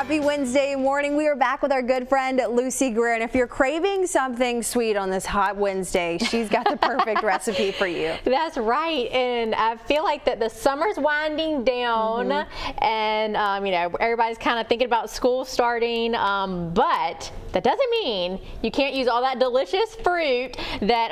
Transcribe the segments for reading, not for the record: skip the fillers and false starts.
Happy Wednesday morning. We are back with our good friend Lucy Greer, and if you're craving something sweet on this hot Wednesday, she's got the perfect recipe for you. That's right, and I feel like that the summer's winding down, and you know, everybody's kind of thinking about school starting, but that doesn't mean you can't use all that delicious fruit that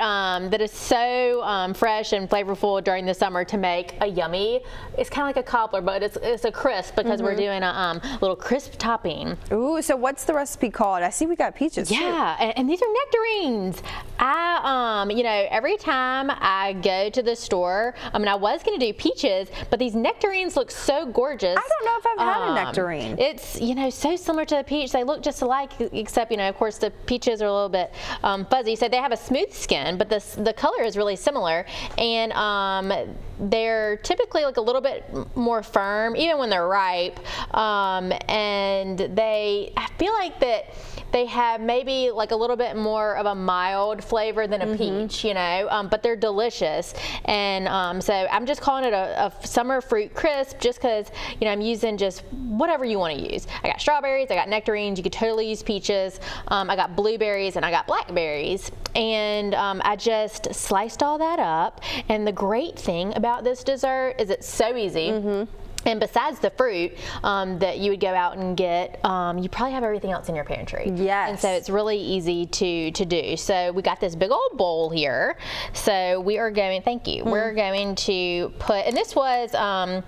that is so fresh and flavorful during the summer to make a yummy. It's kind of like a cobbler, but it's a crisp because we're doing a little crisp topping. Ooh, so what's the recipe called? I see we got peaches. Yeah, and these are nectarines. I you know, every time I go to the store, I mean, I was gonna do peaches, but these nectarines look so gorgeous. I don't know if I've had a nectarine. It's, you know, so similar to the peach. They look just alike, except, you know, of course the peaches are a little bit fuzzy. So they have a smooth skin, but the color is really similar, and they're typically like a little bit more firm, even when they're ripe, and I feel like that they have maybe like a little bit more of a mild flavor than a peach, you know, but they're delicious. And so I'm just calling it a summer fruit crisp just because, you know, I'm using just whatever you want to use. I got strawberries, I got nectarines, you could totally use peaches, I got blueberries, and I got blackberries. And I just sliced all that up. And the great thing about this dessert is it's so easy. And besides the fruit that you would go out and get, you probably have everything else in your pantry. Yes. And so it's really easy to do. So we got this big old bowl here. So we are going, thank you, we're going to put, and this was, I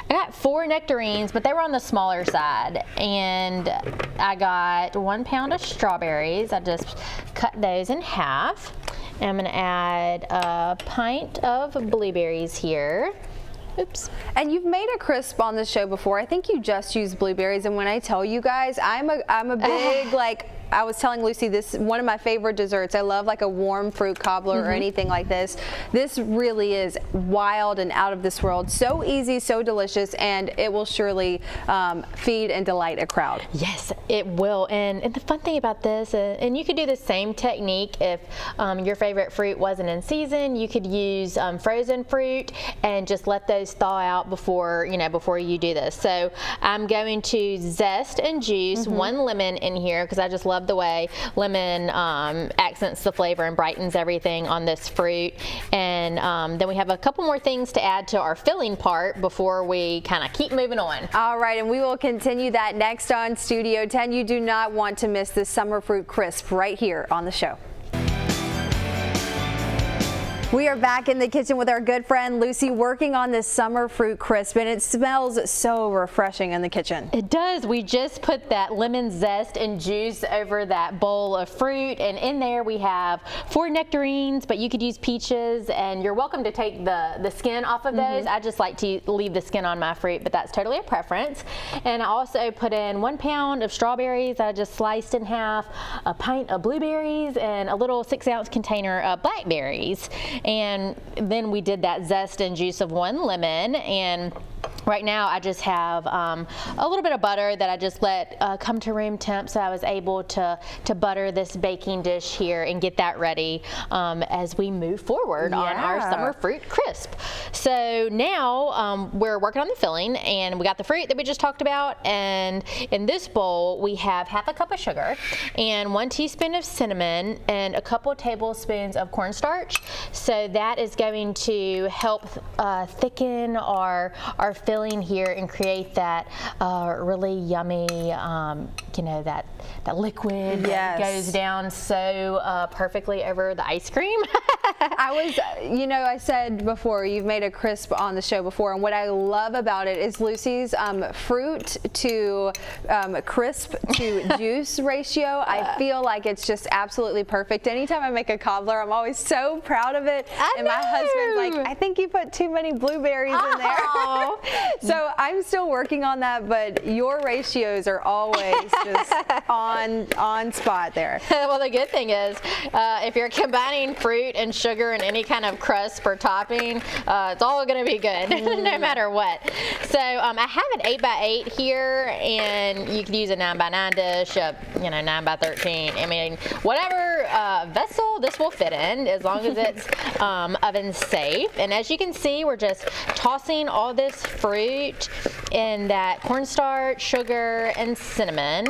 got 4 nectarines, but they were on the smaller side. And I got 1 pound of strawberries. I just cut those in half. And I'm gonna add a pint of blueberries here. Oops. And you've made a crisp on the show before. I think you just used blueberries, and when I tell you guys, I'm a big like, I was telling Lucy, this one of my favorite desserts. I love like a warm fruit cobbler or anything like this. This really is wild and out of this world. So easy, so delicious, and it will surely feed and delight a crowd. Yes, it will. And the fun thing about this, and you could do the same technique if your favorite fruit wasn't in season. You could use frozen fruit and just let those thaw out before you do this. So I'm going to zest and juice 1 lemon in here because I just love the way lemon accents the flavor and brightens everything on this fruit. And then we have a couple more things to add to our filling part before we kind of keep moving on. All right, and we will continue that next on Studio 10. You do not want to miss this summer fruit crisp right here on the show. We are back in the kitchen with our good friend Lucy working on this summer fruit crisp, and it smells so refreshing in the kitchen. It does. We just put that lemon zest and juice over that bowl of fruit, and in there we have 4 nectarines, but you could use peaches, and you're welcome to take the skin off of those. I just like to leave the skin on my fruit, but that's totally a preference. And I also put in 1 pound of strawberries that I just sliced in half, a pint of blueberries, and a little 6-ounce container of blackberries. And then we did that zest and juice of 1 lemon, and right now I just have a little bit of butter that I just let come to room temp, so I was able to butter this baking dish here and get that ready as we move forward on our summer fruit crisp. So now we're working on the filling, and we got the fruit that we just talked about, and in this bowl we have half a cup of sugar and 1 teaspoon of cinnamon and a couple tablespoons of cornstarch. So that is going to help thicken our filling here and create that really yummy, you know, that liquid that goes down so perfectly over the ice cream. You know, I said before, you've made a crisp on the show before, and what I love about it is Lucy's fruit to crisp to juice ratio. I feel like it's just absolutely perfect. Anytime I make a cobbler, I'm always so proud of it. And my husband's like, I think you put too many blueberries in there. So I'm still working on that, but your ratios are always just on spot there. Well, the good thing is, if you're combining fruit and sugar and any kind of crust or topping, it's all going to be good, no matter what. So I have an 8x8 here, and you could use a 9x9 dish, 9x13. I mean, whatever vessel this will fit in, as long as it's oven safe. And as you can see, we're just tossing all this fruit in that cornstarch, sugar, and cinnamon.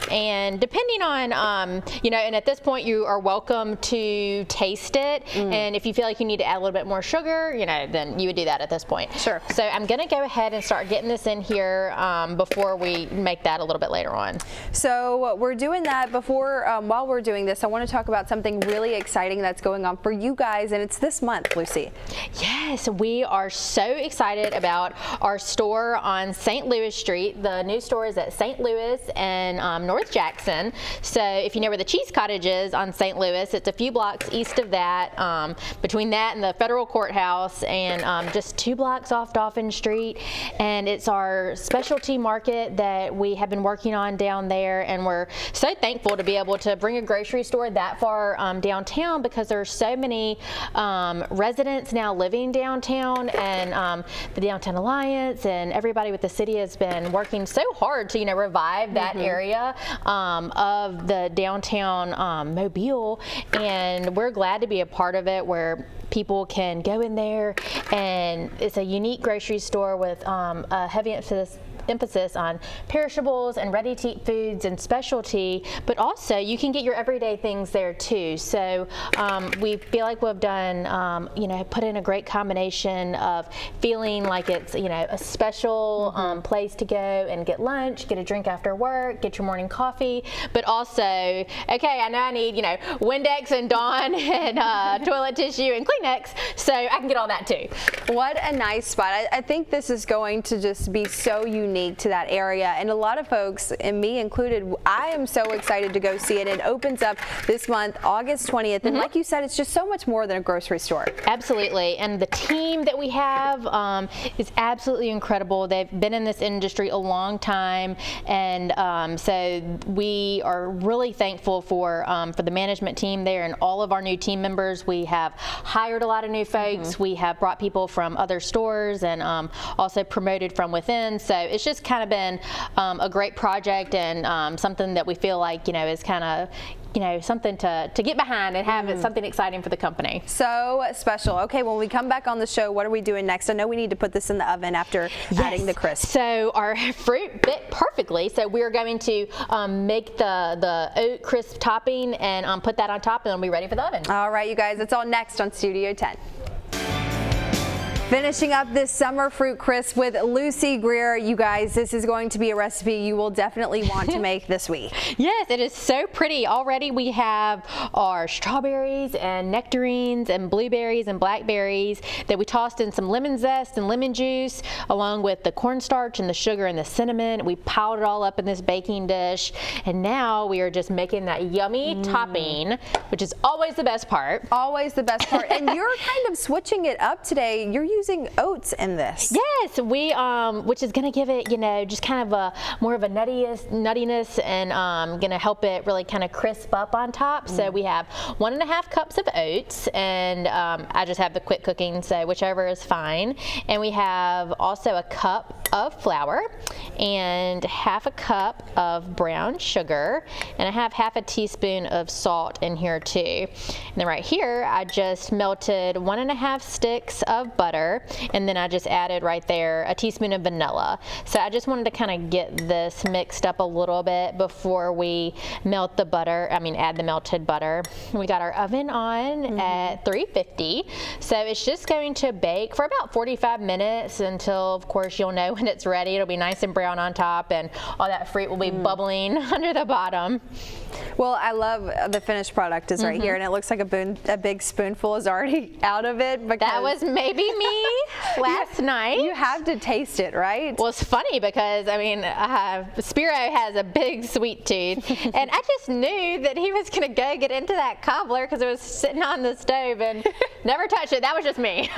And depending on, you know, and at this point you are welcome to taste it. And if you feel like you need to add a little bit more sugar, you know, then you would do that at this point. Sure. So I'm going to go ahead and start getting this in here before we make that a little bit later on. So we're doing that before, while we're doing this, I want to talk about something really exciting that's going on for you guys, and it's this month, Lucy. Yes, we are so excited about our store on St. Louis Street. The new store is at St. Louis and North Jackson. So if you know where the Cheese Cottage is on St. Louis, it's a few blocks east of that, between that and the federal courthouse, and just 2 blocks off Dauphin Street. And it's our specialty market that we have been working on down there, and we're so thankful to be able to bring a grocery store that far downtown, because there's so many residents now living downtown, and the Downtown Alliance and everybody with the city has been working so hard to, you know, revive that area of the downtown Mobile, and we're glad to be a part of it, where people can go in there, and it's a unique grocery store with a heavy emphasis on perishables and ready-to-eat foods and specialty, but also you can get your everyday things there too. So we feel like we've done, you know, put in a great combination of feeling like it's, you know, a special place to go and get lunch, get a drink after work, get your morning coffee, but also, okay, I know I need, you know, Windex and Dawn and toilet tissue and Kleenex, so I can get all that too. What a nice spot. I think this is going to just be so unique to that area, and a lot of folks, and me included, I am so excited to go see it. It opens up this month, August 20th, and like you said, it's just so much more than a grocery store. Absolutely, and the team that we have is absolutely incredible. They've been in this industry a long time, and so we are really thankful for the management team there and all of our new team members. We have hired a lot of new folks. We have brought people from other stores, and also promoted from within. So it's just kind of been a great project, and something that we feel like, you know, is kind of, you know, something to get behind and have something exciting for the company. So special. Okay, when we come back on the show, what are we doing next? I know we need to put this in the oven after adding the crisp. So our fruit fit perfectly. So we're going to make the oat crisp topping and put that on top, and it'll be ready for the oven. All right, you guys, it's all next on Studio 10. Finishing up this summer fruit crisp with Lucy Greer. You guys, this is going to be a recipe you will definitely want to make this week. Yes, it is so pretty. Already we have our strawberries and nectarines and blueberries and blackberries that we tossed in some lemon zest and lemon juice, along with the cornstarch and the sugar and the cinnamon. We piled it all up in this baking dish, and now we are just making that yummy topping, which is always the best part. Always the best part. And you're kind of switching it up today. You're using oats in this. Yes, we which is going to give it, you know, just kind of a more of a nuttiness, and going to help it really kind of crisp up on top. So we have 1.5 cups of oats, and I just have the quick cooking, so whichever is fine. And we have also a cup of flour and 1/2 cup of brown sugar, and I have 1/2 teaspoon of salt in here too. And then right here I just melted 1.5 sticks of butter, and then I just added right there a teaspoon of vanilla. So I just wanted to kind of get this mixed up a little bit before we melt the butter, add the melted butter. We got our oven on at 350, so it's just going to bake for about 45 minutes until, of course, you'll know when it's ready. It'll be nice and brown on top, and all that fruit will be bubbling under the bottom. Well, I love the finished product is right here, and it looks like a big spoonful is already out of it. That was maybe me last night. You have to taste it, right? Well, it's funny because, Spiro has a big sweet tooth, and I just knew that he was going to go get into that cobbler because it was sitting on the stove and never touched it. That was just me.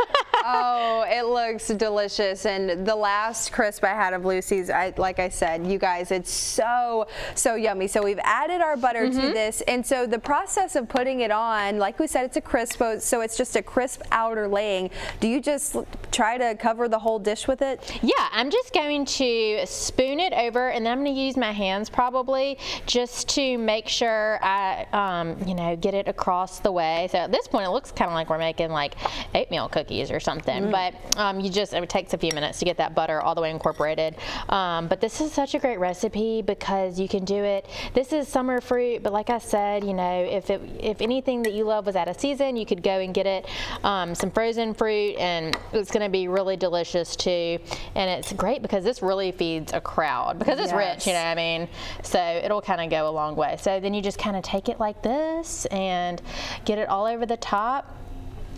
Oh, it looks delicious. And the last last crisp I had of Lucy's, like I said, you guys, it's so yummy. So we've added our butter to this, and so the process of putting it on, like we said, it's a crisp, so it's just a crisp outer laying. Do you just try to cover the whole dish with it? Yeah, I'm just going to spoon it over, and then I'm going to use my hands probably just to make sure I, you know, get it across the way. So at this point, it looks kind of like we're making like oatmeal cookies or something, but it takes a few minutes to get that butter all the way incorporated. But this is such a great recipe because you can do it. This is summer fruit, but like I said, you know, if anything that you love was out of season, you could go and get it, some frozen fruit, and it's going to be really delicious too. And it's great because this really feeds a crowd because it's rich, you know what I mean? So it'll kind of go a long way. So then you just kind of take it like this and get it all over the top.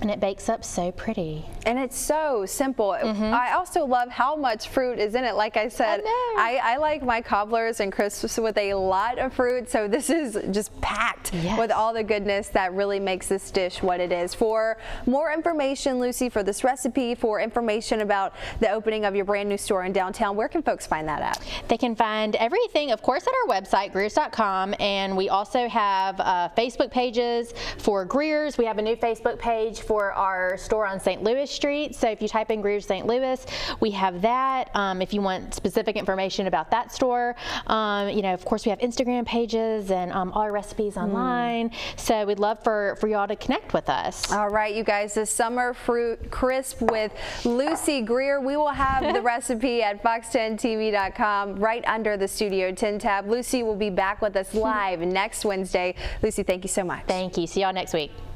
And it bakes up so pretty. And it's so simple. I also love how much fruit is in it. Like I said, I like my cobblers and crisps with a lot of fruit, so this is just packed with all the goodness that really makes this dish what it is. For more information, Lucy, for this recipe, for information about the opening of your brand new store in downtown, where can folks find that at? They can find everything, of course, at our website, greers.com, and we also have Facebook pages for Greer's. We have a new Facebook page for our store on St. Louis Street. So if you type in Greer St. Louis, we have that. If you want specific information about that store, you know, of course, we have Instagram pages and all our recipes online. So we'd love for y'all to connect with us. All right, you guys, the summer fruit crisp with Lucy Greer. We will have the recipe at fox10tv.com right under the Studio 10 tab. Lucy will be back with us live next Wednesday. Lucy, thank you so much. Thank you. See y'all next week.